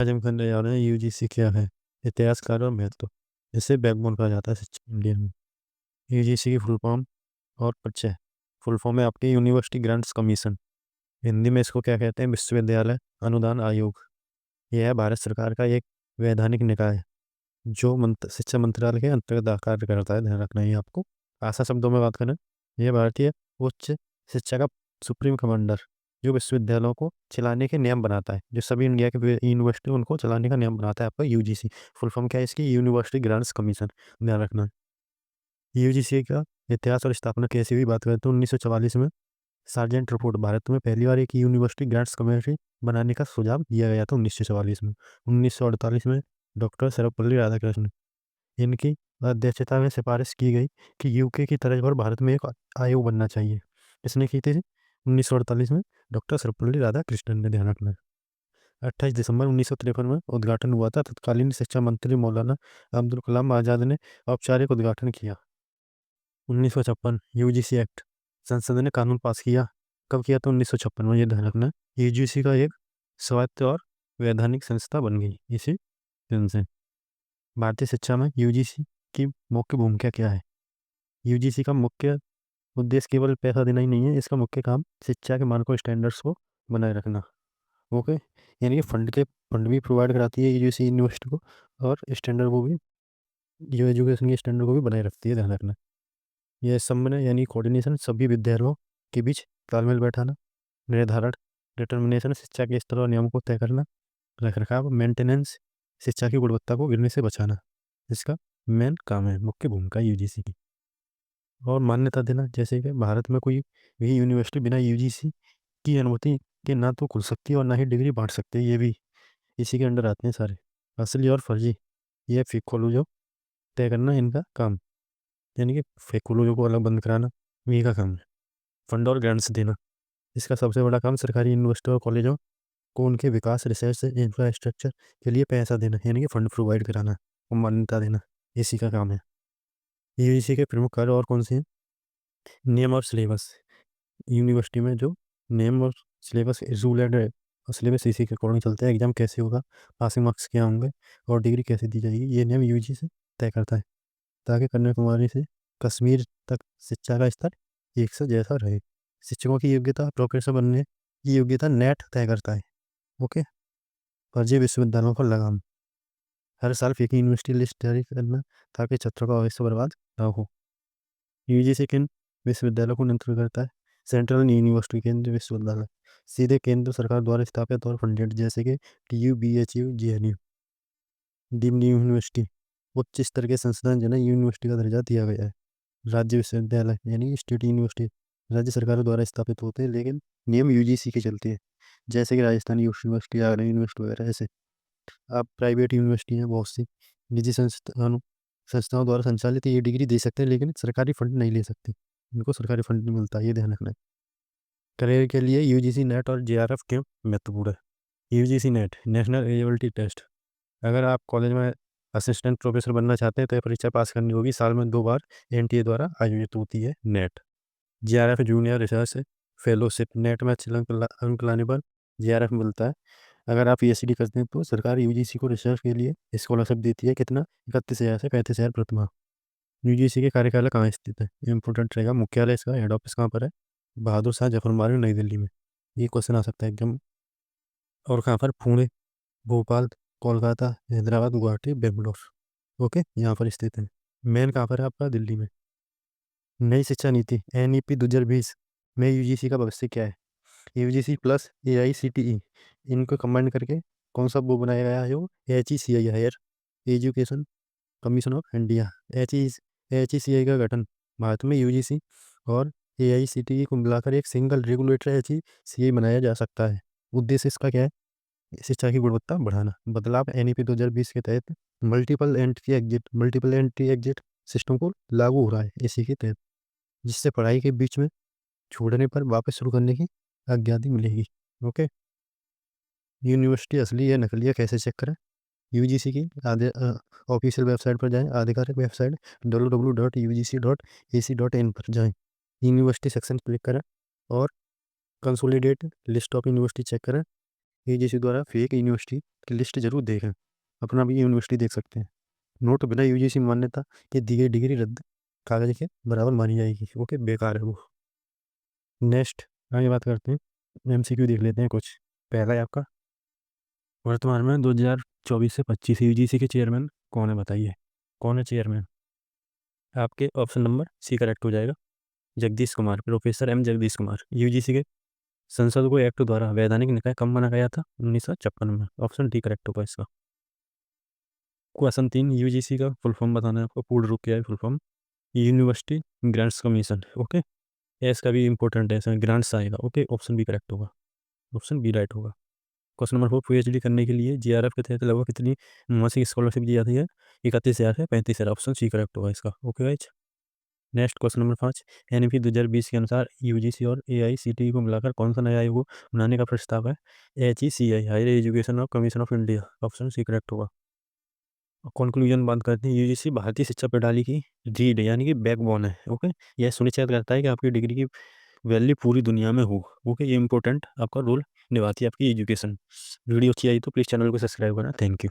आज हम करने जा रहे हैं यूजीसी क्या है, इतिहासकार और महत्व। इसे बैकबोन कहा जाता है शिक्षा इंडिया में। यूजीसी की फुल फॉर्म और परिचय। फुल फॉर्म है आपकी यूनिवर्सिटी ग्रांट्स कमीशन। हिंदी में इसको क्या कहते हैं, विश्वविद्यालय अनुदान आयोग। यह है भारत सरकार का एक वैधानिक निकाय जो शिक्षा मंत्रालय के अंतर्गत कार्य करता है। ध्यान रखना है आपको। आसान शब्दों में बात करें, यह भारतीय उच्च शिक्षा का सुप्रीम कमांडर जो विश्वविद्यालयों को चलाने के नियम बनाता है। जो सभी इंडिया के यूनिवर्सिटी उनको चलाने का नियम बनाता है आपका यूजीसी। फुल फॉर्म क्या है इसकी, यूनिवर्सिटी ग्रांट्स कमीशन। ध्यान रखना है। यूजीसी का इतिहास और स्थापना कैसी हुई बात करें तो 1944 में सार्जेंट रिपोर्ट भारत में पहली बार एक यूनिवर्सिटी ग्रांट्स कमेटी बनाने का सुझाव दिया गया था 1944 में। 1948 में डॉक्टर सर्वपल्ली राधाकृष्णन इनकी अध्यक्षता में सिफारिश की गई कि यूके की तर्ज पर भारत में एक आयोग बनना चाहिए। इसने की थी 1948 में डॉक्टर सर्वपल्ली राधाकृष्णन ने। ध्यान रखना है। 28 दिसंबर 1953 में उद्घाटन हुआ था। तत्कालीन शिक्षा मंत्री मौलाना अब्दुल कलाम आज़ाद ने औपचारिक उद्घाटन किया। 1956 यूजीसी एक्ट संसद ने कानून पास किया। कब किया था? 1956 में। ये ध्यान रखना। यूजीसी का एक स्वायत्त और वैधानिक संस्था बन गई इसी दिन से। भारतीय शिक्षा में यूजीसी की मुख्य भूमिका क्या है? यूजीसी का मुख्य उद्देश्य केवल पैसा देना ही नहीं है, इसका मुख्य काम शिक्षा के मानकों स्टैंडर्ड्स को बनाए रखना। ओके, यानी कि फंड भी प्रोवाइड कराती है यूजीसी यूनिवर्सिटी को, और स्टैंडर्ड को भी, जो एजुकेशन के स्टैंडर्ड को भी बनाए रखती है। ध्यान रखना। यह समन्वय यानी कोऑर्डिनेशन, सभी विद्यालयों के बीच तालमेल बैठाना, निर्धारण डिटर्मिनेशन, शिक्षा के स्तर और नियमों को तय करना, रख रखाव मेंटेनेंस, शिक्षा की गुणवत्ता को गिरने से बचाना, इसका मेन काम है, मुख्य भूमिका यूजीसी की। और मान्यता देना, जैसे कि भारत में कोई भी यूनिवर्सिटी बिना यूजीसी की अनुमति के ना तो खुल सकती है और ना ही डिग्री बांट सकती है। ये भी इसी के अंडर आते हैं सारे। असली और फर्जी, ये फेक कॉलेजों तय करना इनका काम, यानी कि फेक कॉलेजों को अलग बंद कराना इन्हीं का काम है। फंड और ग्रांट्स देना, इसका सबसे बड़ा काम सरकारी यूनिवर्सिटी और कॉलेजों को उनके विकास, रिसर्च, इंफ्रास्ट्रक्चर के लिए पैसा देना, यानी कि फंड प्रोवाइड कराना और मान्यता देना, इसी का काम है। यूजीसी के प्रमुख कार्य और कौन से हैं? नियम और सिलेबस। यूनिवर्सिटी में जो नियम और सिलेबस, रूल एंड और सिलेबस इसी के अकॉर्डिंग चलते हैं। एग्जाम कैसे होगा, पासिंग मार्क्स क्या होंगे और डिग्री कैसे दी जाएगी, ये नियम यूजीसी तय करता है, ताकि कन्याकुमारी से कश्मीर तक शिक्षा का स्तर एक से जैसा रहे। शिक्षकों की योग्यता, प्रोफेसर बनने की योग्यता नेट तय करता है। ओके। फर्जी विश्वविद्यालयों पर लगाम, हर साल फेक यूनिवर्सिटी लिस्ट जारी करना ताकि छात्रों का भविष्य बर्बाद ना हो। यूजीसी किन विश्वविद्यालयों को नियंत्रित करता है? सेंट्रल यूनिवर्सिटी, केंद्रीय विश्वविद्यालय, सीधे केंद्र सरकार द्वारा स्थापित और फंडेड, जैसे कि TU, BHU, JNU. Deemed university, उच्च स्तर के संस्थान जिन्हें यूनिवर्सिटी का दर्जा दिया गया है। राज्य विश्वविद्यालय यानी स्टेट यूनिवर्सिटी, राज्य सरकारों द्वारा स्थापित होते हैं लेकिन नियम यूजीसी के चलते हैं, जैसे कि राजस्थान यूनिवर्सिटी, आगरा यूनिवर्सिटी वगैरह। ऐसे आप प्राइवेट यूनिवर्सिटी हैं बहुत सी, निजी संस्थाओं द्वारा संचालित, ये डिग्री दे सकते हैं लेकिन सरकारी फंड नहीं ले सकते, इनको सरकारी फंड नहीं मिलता, ये ध्यान रखना है। करियर के लिए यूजीसी नेट और जेआरएफ क्यों महत्वपूर्ण है? UGC NET, national eligibility test. अगर आप कॉलेज में असिस्टेंट प्रोफेसर बनना चाहते हैं तो ये परीक्षा पास करनी होगी, साल में 2 बार एनटीए द्वारा आयोजित होती है net. JRF junior research fellowship, net में अच्छे अंक लाने पर जेआरएफ मिलता है। अगर आप पीएचडी करते हैं तो सरकार यूजीसी को रिसर्च के लिए स्कॉलरशिप देती है। कितना? 31,000 से 35,000 प्रतिमाह। यूजीसी के कार्यकाल कहाँ स्थित है? इंपोर्टेंट रहेगा। मुख्यालय इसका, हेड ऑफिस कहाँ पर है? बहादुर शाह जफर मार्ग, नई दिल्ली में। ये क्वेश्चन आ सकता है एकदम। और कहाँ पर? पुणे, भोपाल, कोलकाता, हैदराबाद, गुवाहाटी, बेंगलोर। ओके, यहाँ पर स्थित है। मेन कहाँ पर है आपका? दिल्ली में। नई शिक्षा नीति एनईपी 2020 में यूजीसी का भविष्य क्या है? यूजीसी प्लस एआईसीटीई, इनको कंबाइन करके कौन सा वो बनाया गया है? वो HECI, higher education commission of India. HECI का गठन भारत में यूजीसी और एआईसीटीई को मिलाकर एक सिंगल रेगुलेटर एचईसीआई बनाया जा सकता है। उद्देश्य इसका क्या है? शिक्षा की गुणवत्ता बढ़ाना। बदलाव एनईपी 2020 के तहत मल्टीपल एंट्री एग्जिट सिस्टम को लागू हो रहा है इसी के तहत, जिससे पढ़ाई के बीच में छोड़ने पर वापस शुरू करने की आज्ञा मिलेगी। ओके। यूनिवर्सिटी असली या नकली है कैसे चेक करें? यूजीसी की ऑफिशियल वेबसाइट पर जाएं, आधिकारिक वेबसाइट www.ugc.ac.in पर जाएं, यूनिवर्सिटी सेक्शन क्लिक करें और consolidate list of university check करें। यूजीसी द्वारा फेक यूनिवर्सिटी की लिस्ट जरूर देखें, अपना भी यूनिवर्सिटी देख सकते हैं। नोट बिना यूजीसी मान्यता ये दी गई डिग्री रद्द कागज के बराबर मानी जाएगी। ओके, बेकार है वो। नेक्स्ट आगे बात करते हैं, एमसीक्यू देख लेते हैं कुछ। पहला है आपका, वर्तमान में 2024 से 25 यूजीसी के चेयरमैन कौन है, बताइए कौन है चेयरमैन। आपके ऑप्शन नंबर सी करेक्ट हो जाएगा, Jagdish Kumar, professor M Jagdish Kumar. UGC के संसद को एक्ट द्वारा वैधानिक निकाय कब माना गया था, 1956 में। ऑप्शन डी करेक्ट होगा इसका। क्वेश्चन 3, यूजीसी का फुल फॉर्म बताना है आपको, पूर्ण रूप क्या है full form, university grants commission. Okay, S का भी इंपॉर्टेंट है, इसमें ग्रांट्स आएगा। ओके, ऑप्शन बी करेक्ट होगा, ऑप्शन बी राइट होगा। क्वेश्चन नंबर 4, पीएचडी करने के लिए जीआरएफ के तहत लगभग कितनी मासिक स्कॉलरशिप दी जाती है, 31,000 से 35,000। ऑप्शन सी करेक्ट होगा इसका। Okay guys, next question number 5, NEP 2020 के अनुसार यूजीसी और एआईसीटीई को मिलाकर कौन सा नया आयोग बनाने का प्रस्ताव है, एचईसीआई, हायर एजुकेशन और commission of India. Option C correct होगा। कंक्लूजन बात करते हैं, यूजीसी भारतीय शिक्षा प्रणाली की रीढ़ यानी कि बैकबोन है। ओके, यह सुनिश्चित करता है कि आपकी डिग्री की वैल्यू पूरी दुनिया में हो। ओके, ये इंपॉर्टेंट आपका रोल निभाती है आपकी एजुकेशन। वीडियो अच्छी आई तो प्लीज़ चैनल को सब्सक्राइब करना। Thank you.